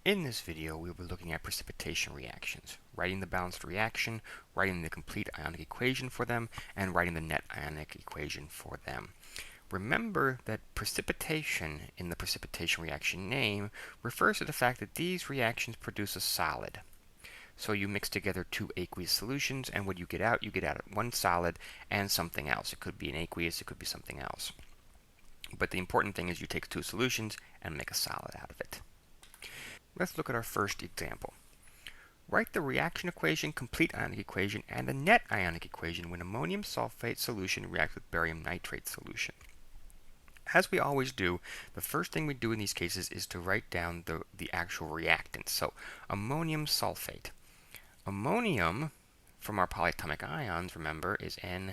In this video, we will be looking at precipitation reactions, writing the balanced reaction, writing the complete ionic equation for them, and writing the net ionic equation for them. Remember that precipitation in the precipitation reaction name refers to the fact that these reactions produce a solid. So you mix together two aqueous solutions, and what you get out one solid and something else. It could be an aqueous, it could be something else. But the important thing is you take two solutions and make a solid out of it. Let's look at our first example. Write the reaction equation, complete ionic equation, and the net ionic equation when ammonium sulfate solution reacts with barium nitrate solution. As we always do, the first thing we do in these cases is to write down the actual reactant. So, ammonium sulfate. Ammonium, from our polyatomic ions, remember, is NH4+.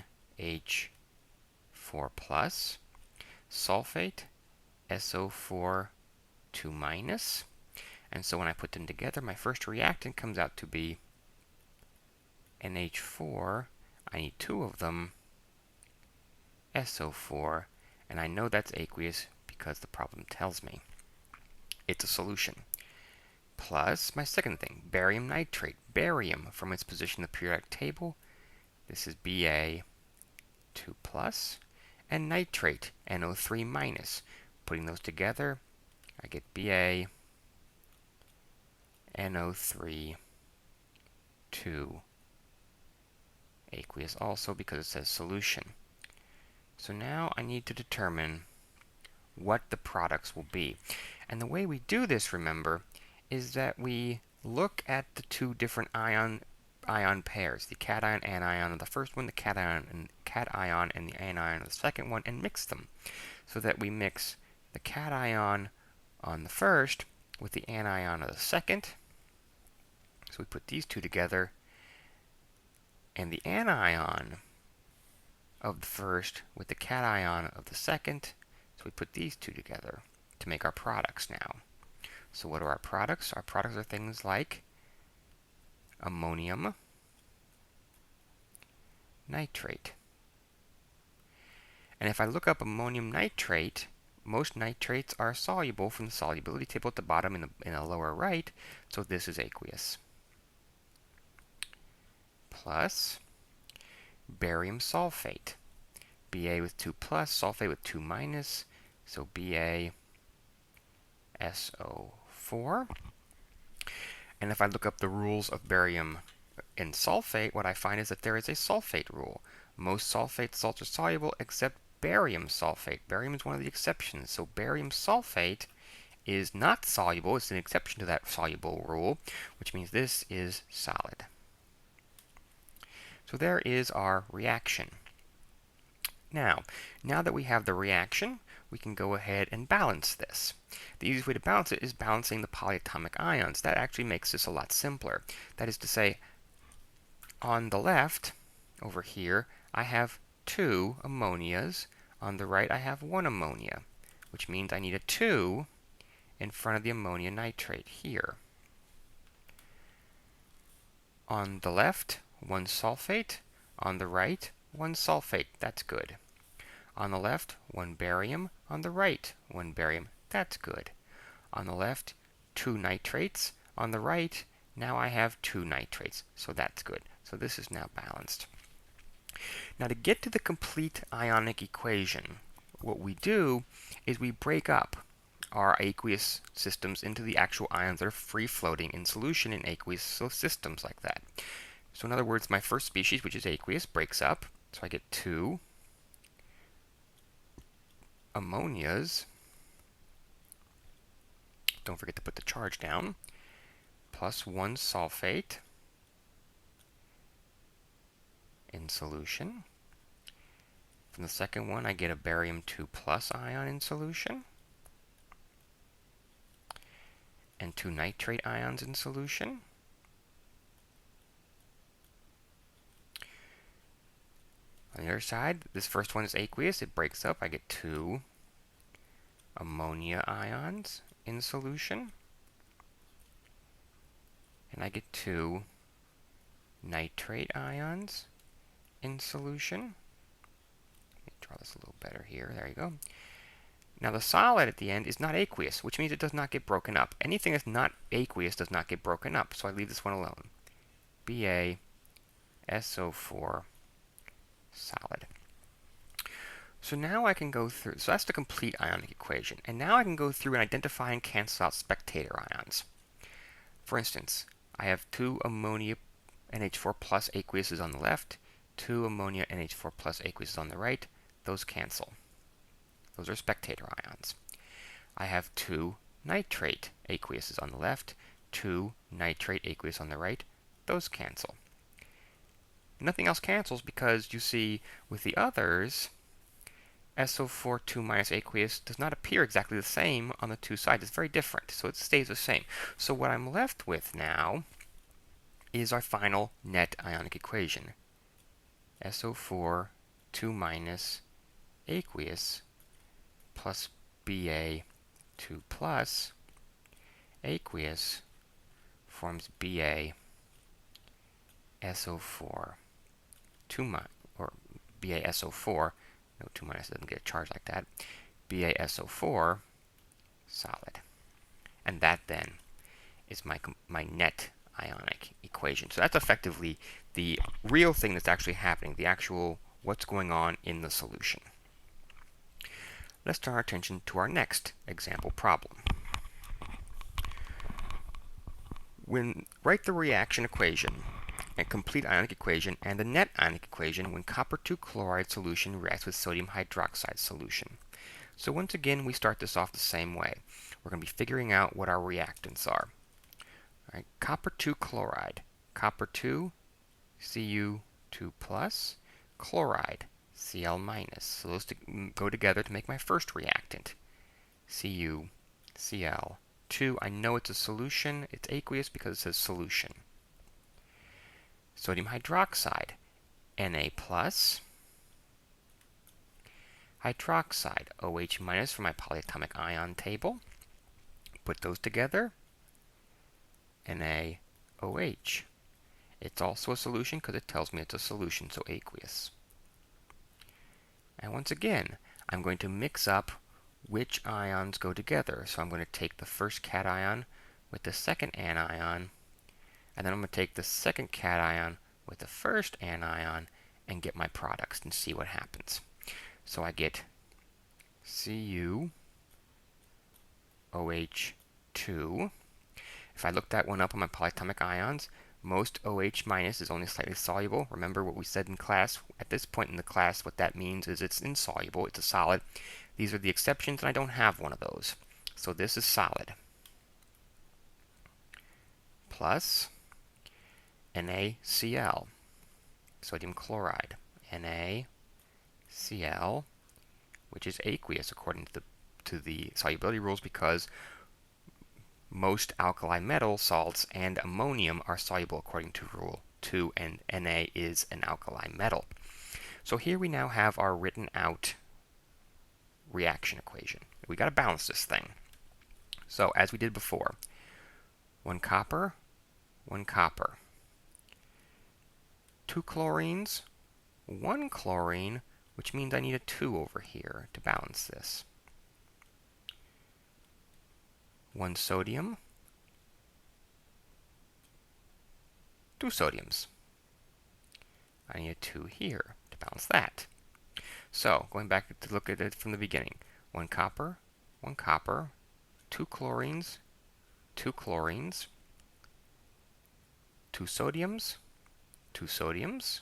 Sulfate, SO4 2-. And so when I put them together, my first reactant comes out to be NH4. I need two of them, SO4, and I know that's aqueous because the problem tells me. It's a solution. Plus my second thing, barium nitrate. Barium, from its position in the periodic table, this is Ba 2+, and nitrate, NO3-. Putting those together, I get Ba NO3 2, aqueous also because it says solution. So now I need to determine what the products will be. And the way we do this, remember, is that we look at the two different ion pairs, the cation anion of the first one, the cation and the anion of the second one, and mix them. So that we mix the cation on the first with the anion of the second. So we put these two together, and the anion of the first with the cation of the second. So we put these two together to make our products now. So what are our products? Our products are things like ammonium nitrate. And if I look up ammonium nitrate, most nitrates are soluble from the solubility table at the bottom in the lower right, so this is aqueous. Plus barium sulfate. Ba with 2+, sulfate with 2-, so Ba SO4. And if I look up the rules of barium and sulfate, what I find is that there is a sulfate rule. Most sulfate salts are soluble except barium sulfate. Barium is one of the exceptions. So barium sulfate is not soluble. It's an exception to that soluble rule, which means this is solid. So there is our reaction. Now that we have the reaction, we can go ahead and balance this. The easiest way to balance it is balancing the polyatomic ions. That actually makes this a lot simpler. That is to say, on the left, over here, I have two ammonias. On the right, I have one ammonia, which means I need a 2 in front of the ammonia nitrate here. On the left, one sulfate. On the right, one sulfate. That's good. On the left, one barium. On the right, one barium. That's good. On the left, two nitrates. On the right, now I have two nitrates. So that's good. So this is now balanced. Now to get to the complete ionic equation, what we do is we break up our aqueous systems into the actual ions that are free-floating in solution in aqueous systems like that. So in other words, my first species, which is aqueous, breaks up. So I get two ammonias. Don't forget to put the charge down. Plus one sulfate in solution. From the second one, I get a barium 2+ ion in solution. And two nitrate ions in solution. On the other side, this first one is aqueous. It breaks up. I get two ammonia ions in solution. And I get two nitrate ions in solution. Let me draw this a little better here. There you go. Now the solid at the end is not aqueous, which means it does not get broken up. Anything that's not aqueous does not get broken up, so I leave this one alone. BaSO4 solid. So now I can go through, so that's the complete ionic equation, and now I can go through and identify and cancel out spectator ions. For instance, I have 2 ammonia NH4 plus aqueuses on the left, 2 ammonia NH4 plus aqueuses on the right. Those cancel. Those are spectator ions. I have 2 nitrate aqueuses on the left, 2 nitrate aqueous on the right. Those cancel. Nothing else cancels because you see with the others, SO4 2 minus aqueous does not appear exactly the same on the two sides. It's very different, so it stays the same. So what I'm left with now is our final net ionic equation. SO4 2 minus aqueous plus Ba 2 plus aqueous forms Ba SO4 2 minus, or BaSO4, no 2 minus doesn't get a charge like that, BaSO4 solid. And that then is my net ionic equation. So that's effectively the real thing that's actually happening, the actual what's going on in the solution. Let's turn our attention to our next example problem. Write the reaction equation, a complete ionic equation, and the net ionic equation when copper 2 chloride solution reacts with sodium hydroxide solution. So once again, we start this off the same way. We're going to be figuring out what our reactants are. All right, copper 2 chloride, copper 2, Cu2 plus, chloride, Cl minus. So those go together to make my first reactant. CuCl2. I know it's a solution. It's aqueous because it says solution. Sodium hydroxide, Na plus, hydroxide, OH minus for my polyatomic ion table. Put those together, NaOH. It's also a solution because it tells me it's a solution, so aqueous. And once again, I'm going to mix up which ions go together. So I'm going to take the first cation with the second anion, and then I'm going to take the second cation with the first anion and get my products and see what happens. So I get CuOH2. If I look that one up on my polyatomic ions, most OH minus is only slightly soluble. Remember what we said in class. At this point in the class, what that means is it's insoluble. It's a solid. These are the exceptions, and I don't have one of those. So this is solid. Plus NaCl, sodium chloride, NaCl, which is aqueous according to the solubility rules because most alkali metal salts and ammonium are soluble according to rule 2, and Na is an alkali metal. So here we now have our written out reaction equation. We got to balance this thing. So as we did before, 1 copper, 1 copper. 2 chlorines, 1 chlorine, which means I need a 2 over here to balance this. 1 sodium, 2 sodiums. I need a 2 here to balance that. So, going back to look at it from the beginning. 1 copper, 1 copper, 2 chlorines, 2 chlorines, 2 sodiums, 2 sodiums,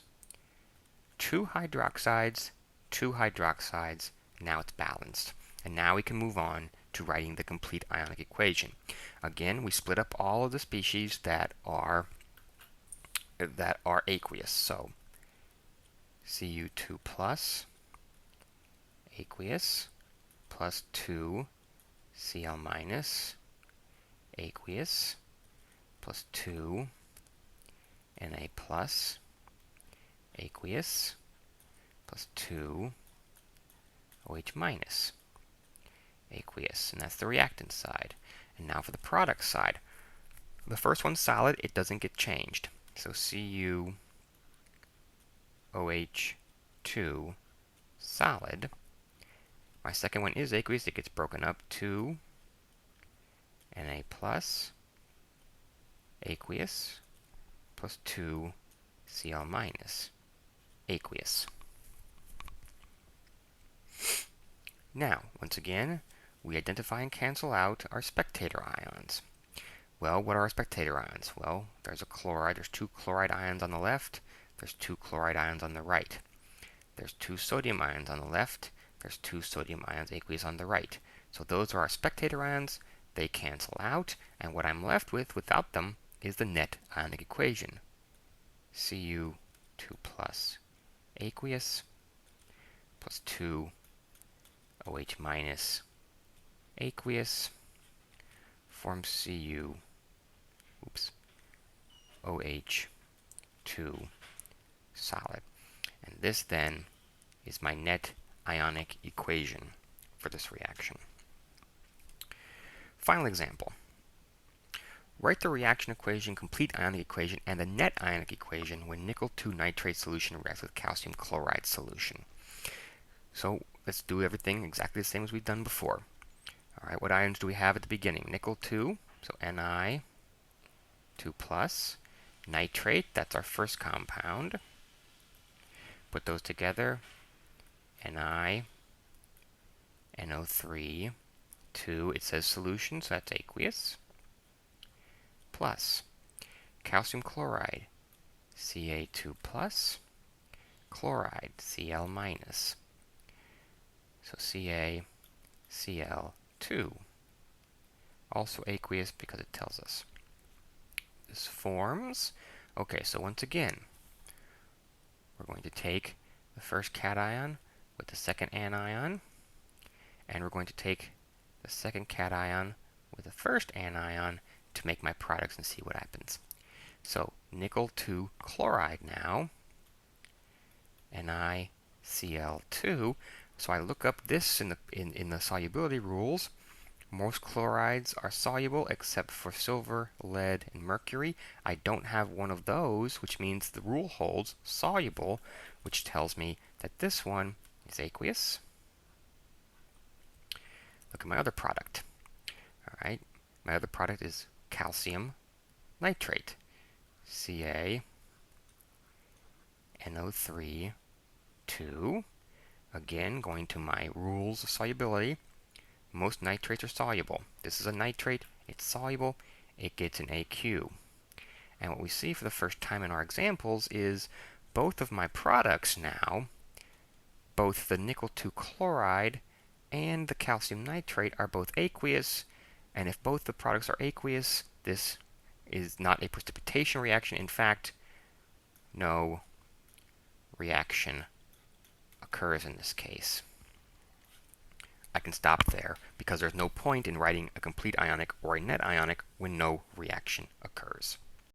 2 hydroxides, 2 hydroxides. Now it's balanced. And now we can move on to writing the complete ionic equation. Again, we split up all of the species that are aqueous. So Cu2 plus aqueous plus 2 Cl minus aqueous plus 2 Na plus aqueous plus 2 OH minus aqueous, and that's the reactant side. And now for the product side. The first one's solid, it doesn't get changed. So CuOH2 solid. My second one is aqueous. It gets broken up to Na plus aqueous plus 2 Cl minus aqueous. Now, once again, we identify and cancel out our spectator ions. Well, what are our spectator ions? Well, there's a chloride. There's 2 chloride ions on the left. There's 2 chloride ions on the right. There's 2 sodium ions on the left. There's 2 sodium ions aqueous on the right. So those are our spectator ions. They cancel out, and what I'm left with without them is the net ionic equation. Cu2 plus aqueous plus 2 OH minus aqueous forms OH2 solid. And this then is my net ionic equation for this reaction. Final example. Write the reaction equation, complete ionic equation, and the net ionic equation when nickel 2 nitrate solution reacts with calcium chloride solution. So let's do everything exactly the same as we've done before. All right, what ions do we have at the beginning? Nickel 2, so Ni 2 plus. Nitrate, that's our first compound. Put those together. Ni, NO3, 2, it says solution, so that's aqueous. Plus calcium chloride, Ca2 plus, chloride, Cl minus. So CaCl2, also aqueous because it tells us. This forms, okay, so once again, we're going to take the first cation with the second anion, and we're going to take the second cation with the first anion to make my products and see what happens. So nickel 2 chloride now, NiCl2. So I look up this in the solubility rules. Most chlorides are soluble except for silver, lead, and mercury. I don't have one of those, which means the rule holds soluble, which tells me that this one is aqueous. Look at my other product. All right, my other product is calcium nitrate, CaNO3, 2. Again, going to my rules of solubility. Most nitrates are soluble. This is a nitrate. It's soluble. It gets an AQ. And what we see for the first time in our examples is both of my products now, both the nickel 2 chloride and the calcium nitrate are both aqueous. And if both the products are aqueous, this is not a precipitation reaction. In fact, no reaction occurs in this case. I can stop there because there's no point in writing a complete ionic or a net ionic when no reaction occurs.